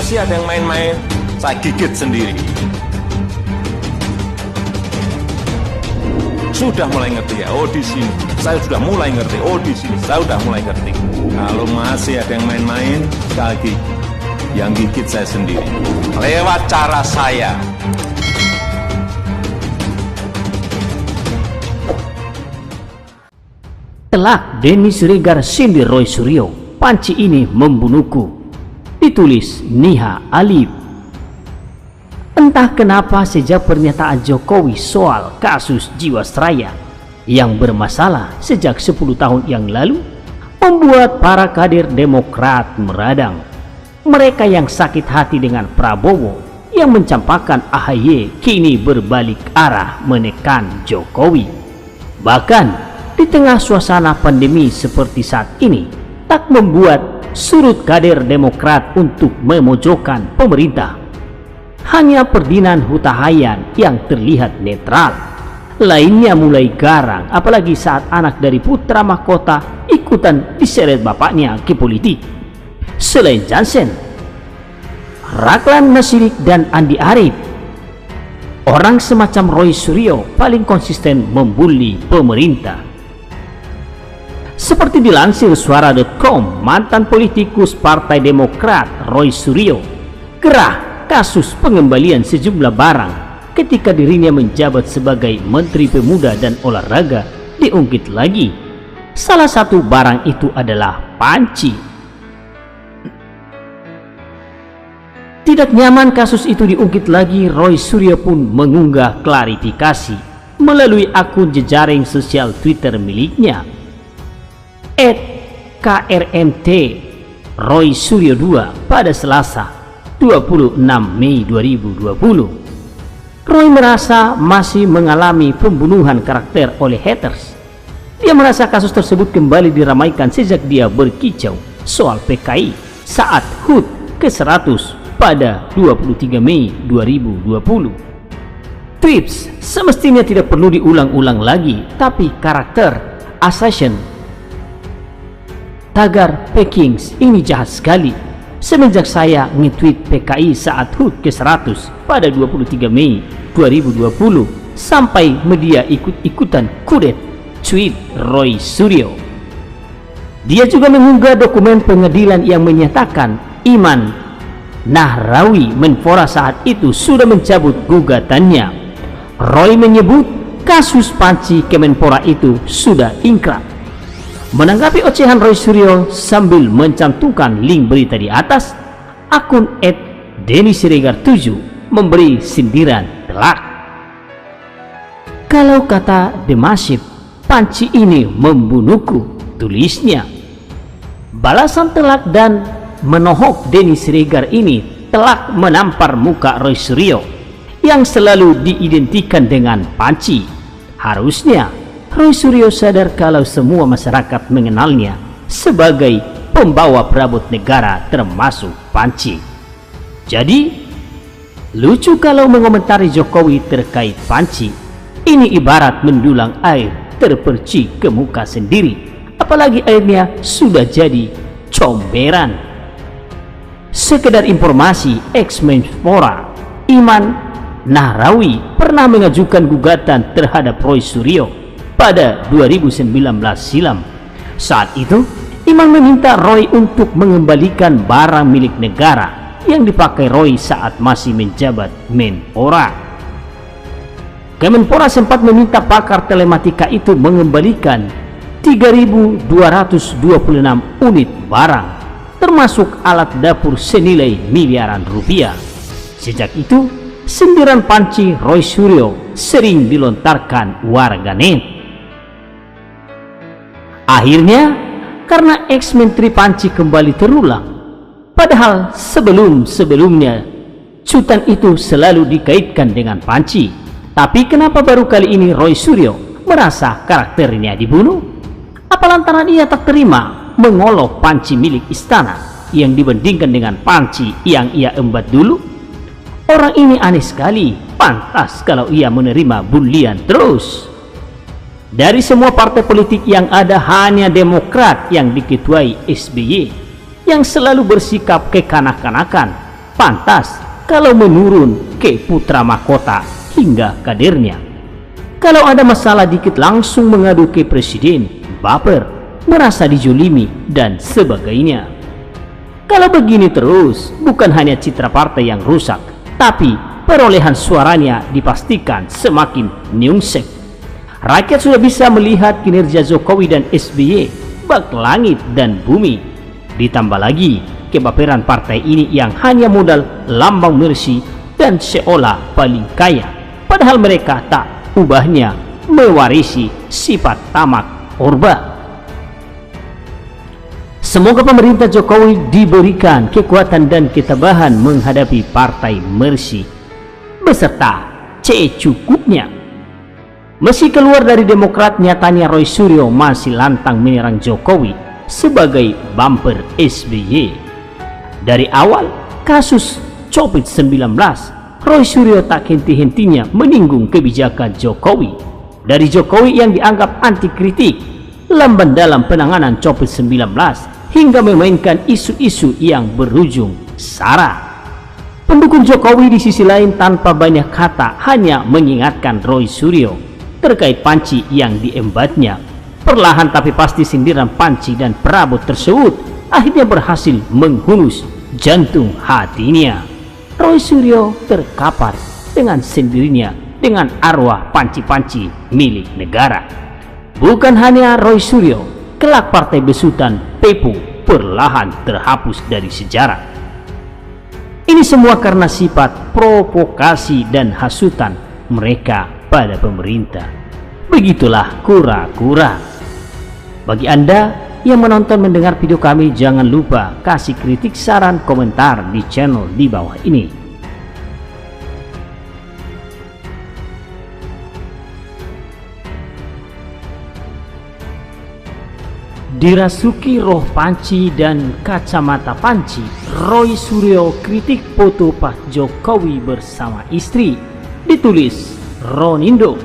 masih ada yang main-main, saya gigit sendiri. Sudah mulai ngerti ya, oh di sini saya sudah mulai ngerti, oh di sini saya sudah mulai ngerti. Kalau masih ada yang main-main, sekali lagi yang gigit saya sendiri lewat cara saya. Telak Denny Siregar sindir Roy Suryo, panci ini membunuhku. Ditulis Niha Alif. Entah kenapa sejak pernyataan Jokowi soal kasus Jiwasraya yang bermasalah sejak 10 tahun yang lalu membuat para kader Demokrat meradang. Mereka yang sakit hati dengan Prabowo yang mencampakkan AHY kini berbalik arah menekan Jokowi. Bahkan di tengah suasana pandemi seperti saat ini tak membuat surut kader Demokrat untuk memojokkan pemerintah. Hanya Ferdinand Huta Hayan yang terlihat netral. Lainnya mulai garang, apalagi saat anak dari putra mahkota ikutan diseret bapaknya ke politik. Selain Jansen, Raglan Nasidik dan Andi Arief, orang semacam Roy Suryo paling konsisten membuli pemerintah. Seperti dilansir suara.com, mantan politikus Partai Demokrat Roy Suryo gerah kasus pengembalian sejumlah barang ketika dirinya menjabat sebagai Menteri Pemuda dan Olahraga diungkit lagi. Salah satu barang itu adalah panci. Tidak nyaman kasus itu diungkit lagi, Roy Suryo pun mengunggah klarifikasi melalui akun jejaring sosial Twitter miliknya @KRMT Roy Suryo 2 pada Selasa 26 Mei 2020. Roy merasa masih mengalami pembunuhan karakter oleh haters. Dia merasa kasus tersebut kembali diramaikan sejak dia berkicau soal PKI saat HUT ke-100 pada 23 Mei 2020. Tweets semestinya tidak perlu diulang-ulang lagi, tapi karakter assassin tagar Pekings ini jahat sekali. Semenjak saya nge-tweet PKI saat HUT ke-100 pada 23 Mei 2020 sampai media ikut-ikutan kudet, tweet Roy Suryo. Dia juga mengunggah dokumen pengadilan yang menyatakan Iman Nahrawi Menpora saat itu sudah mencabut gugatannya. Roy menyebut kasus panci Kemenpora itu sudah ingkrah. Menanggapi ocehan Roy Suryo sambil mencantumkan link berita di atas, akun @DennySiregar7 memberi sindiran telak. Kalau kata The Massive, panci ini membunuhku, tulisnya. Balasan telak dan menohok Denny Siregar ini telak menampar muka Roy Suryo yang selalu diidentikan dengan panci. Harusnya Roy Suryo sadar kalau semua masyarakat mengenalnya sebagai pembawa perabot negara termasuk panci. Jadi, lucu kalau mengomentari Jokowi terkait panci. Ini ibarat mendulang air terpercik ke muka sendiri, apalagi airnya sudah jadi comberan. Sekedar informasi, ex-Menpora Iman Nahrawi pernah mengajukan gugatan terhadap Roy Suryo pada 2019 silam. Saat itu, Iman meminta Roy untuk mengembalikan barang milik negara yang dipakai Roy saat masih menjabat Menpora. Kemenpora sempat meminta pakar telematika itu mengembalikan 3.226 unit barang, termasuk alat dapur senilai miliaran rupiah. Sejak itu, sindiran panci Roy Suryo sering dilontarkan warganet. Akhirnya, karena ex-menteri panci kembali terulang, padahal sebelum-sebelumnya cuitan itu selalu dikaitkan dengan panci. Tapi kenapa baru kali ini Roy Suryo merasa karakternya dibunuh? Apa lantaran ia tak terima mengolok panci milik istana yang dibandingkan dengan panci yang ia embat dulu? Orang ini aneh sekali, pantas kalau ia menerima bulian terus. Dari semua partai politik yang ada, hanya Demokrat yang diketuai SBY yang selalu bersikap kekanak-kanakan. pantas kalau menurun ke putra mahkota hingga kadernya. Kalau ada masalah dikit langsung mengadu ke presiden, baper, merasa dijolimi, dan sebagainya. Kalau begini terus, bukan hanya citra partai yang rusak, tapi perolehan suaranya dipastikan semakin nyungsep. Rakyat sudah bisa melihat kinerja Jokowi dan SBY bak langit dan bumi. Ditambah lagi kebaperan partai ini yang hanya modal lambang Mercy dan seolah paling kaya, padahal mereka tak ubahnya mewarisi sifat tamak orba. Semoga pemerintah Jokowi diberikan kekuatan dan ketabahan menghadapi partai Mercy beserta secukupnya. Meski keluar dari Demokrat, nyatanya Roy Suryo masih lantang menyerang Jokowi sebagai bumper SBY. Dari awal kasus COVID-19, Roy Suryo tak henti-hentinya menyinggung kebijakan Jokowi. Dari Jokowi yang dianggap anti kritik, lamban dalam penanganan COVID-19, hingga memainkan isu-isu yang berujung sara. Pendukung Jokowi di sisi lain tanpa banyak kata hanya mengingatkan Roy Suryo terkait panci yang diembatnya. Perlahan tapi pasti sindiran panci dan perabot tersebut akhirnya berhasil menghunus jantung hatinya. Roy Suryo terkapar dengan sendirinya dengan arwah panci-panci milik negara. Bukan hanya Roy Suryo, kelak partai besutan Pepu perlahan terhapus dari sejarah. Ini semua karena sifat provokasi dan hasutan mereka pada pemerintah. Begitulah kura-kura. Bagi Anda yang menonton mendengar video kami, jangan lupa kasih kritik, saran, komentar di channel di bawah ini. Dirasuki roh panci dan kacamata panci, Roy Suryo kritik foto Pak Jokowi bersama istri, ditulis Ronindo.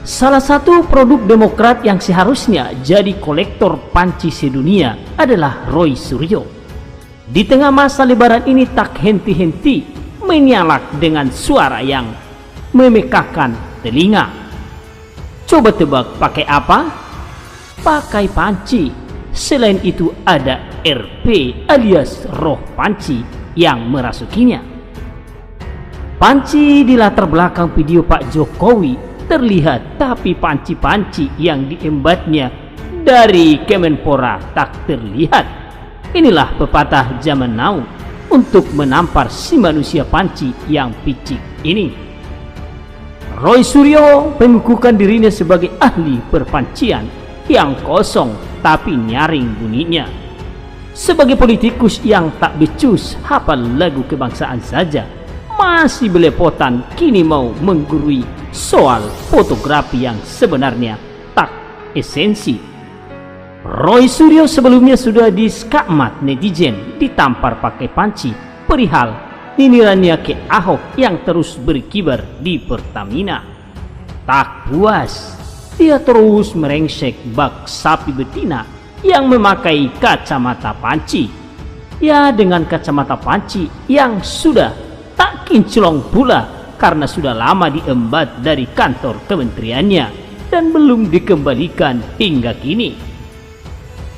Salah satu produk Demokrat yang seharusnya jadi kolektor panci sedunia adalah Roy Suryo. Di tengah masa lebaran ini tak henti-henti menyalak dengan suara yang memekakkan telinga. Coba tebak pakai apa? Pakai panci. Selain itu ada RP alias roh panci yang merasukinya. Panci di latar belakang video Pak Jokowi terlihat, tapi panci-panci yang diembatnya dari Kemenpora tak terlihat. Inilah pepatah zaman now untuk menampar si manusia panci yang picik ini. Roy Suryo mengukuhkan dirinya sebagai ahli perpancian yang kosong tapi nyaring bunyinya. Sebagai politikus yang tak becus hafal lagu kebangsaan saja, masih belepotan kini mau menggurui soal fotografi yang sebenarnya tak esensi. Roy Suryo sebelumnya sudah diskakmat netizen ditampar pakai panci perihal nyindirannya ke Ahok yang terus berkibar di Pertamina. Tak puas, dia terus merengsek bak sapi betina yang memakai kacamata panci. Ya, dengan kacamata panci yang sudah tak kinclong pula karena sudah lama diembat dari kantor kementeriannya dan belum dikembalikan hingga kini.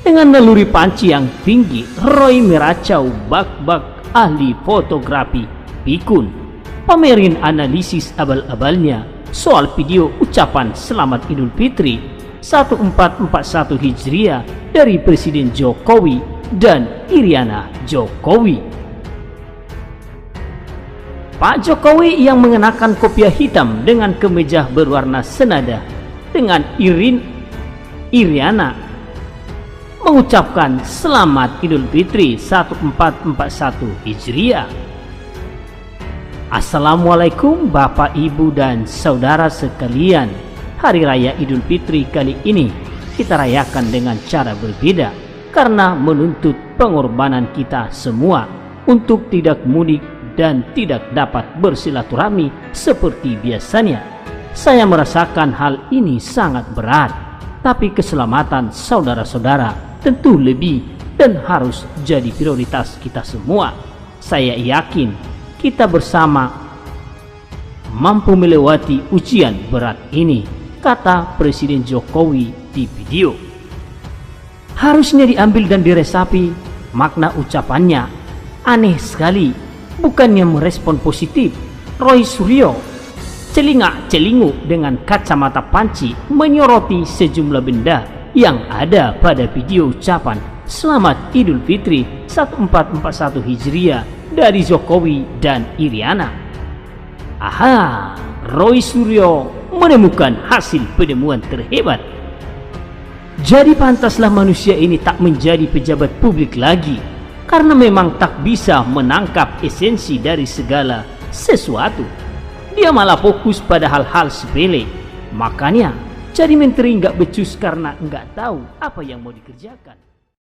Dengan naluri panci yang tinggi, Roy meracau bak-bak ahli fotografi pikun, pamerin analisis abal-abalnya soal video ucapan Selamat Idul Fitri 1441 Hijriah dari Presiden Jokowi dan Iriana Jokowi. Pak Jokowi yang mengenakan kopiah hitam dengan kemeja berwarna senada dengan Iriana mengucapkan Selamat Idul Fitri 1441 Hijriah. Assalamualaikum Bapak, Ibu, dan Saudara sekalian. Hari Raya Idul Fitri kali ini kita rayakan dengan cara berbeda karena menuntut pengorbanan kita semua untuk tidak mudik dan tidak dapat bersilaturahmi seperti biasanya. Saya merasakan hal ini sangat berat, tapi keselamatan saudara-saudara tentu lebih dan harus jadi prioritas kita semua. saya yakin kita bersama mampu melewati ujian berat ini, kata Presiden Jokowi di video. Harusnya diambil dan diresapi, makna ucapannya aneh sekali. Bukannya merespon positif, Roy Suryo celingak-celinguk dengan kacamata panci menyoroti sejumlah benda yang ada pada video ucapan Selamat Idul Fitri 1441 Hijriah dari Jokowi dan Iriana. Aha, Roy Suryo menemukan hasil penemuan terhebat. Jadi pantaslah manusia ini tak menjadi pejabat publik lagi, karena memang tak bisa menangkap esensi dari segala sesuatu. Dia malah fokus pada hal-hal sepele. Makanya jadi menteri nggak becus karena nggak tahu apa yang mau dikerjakan.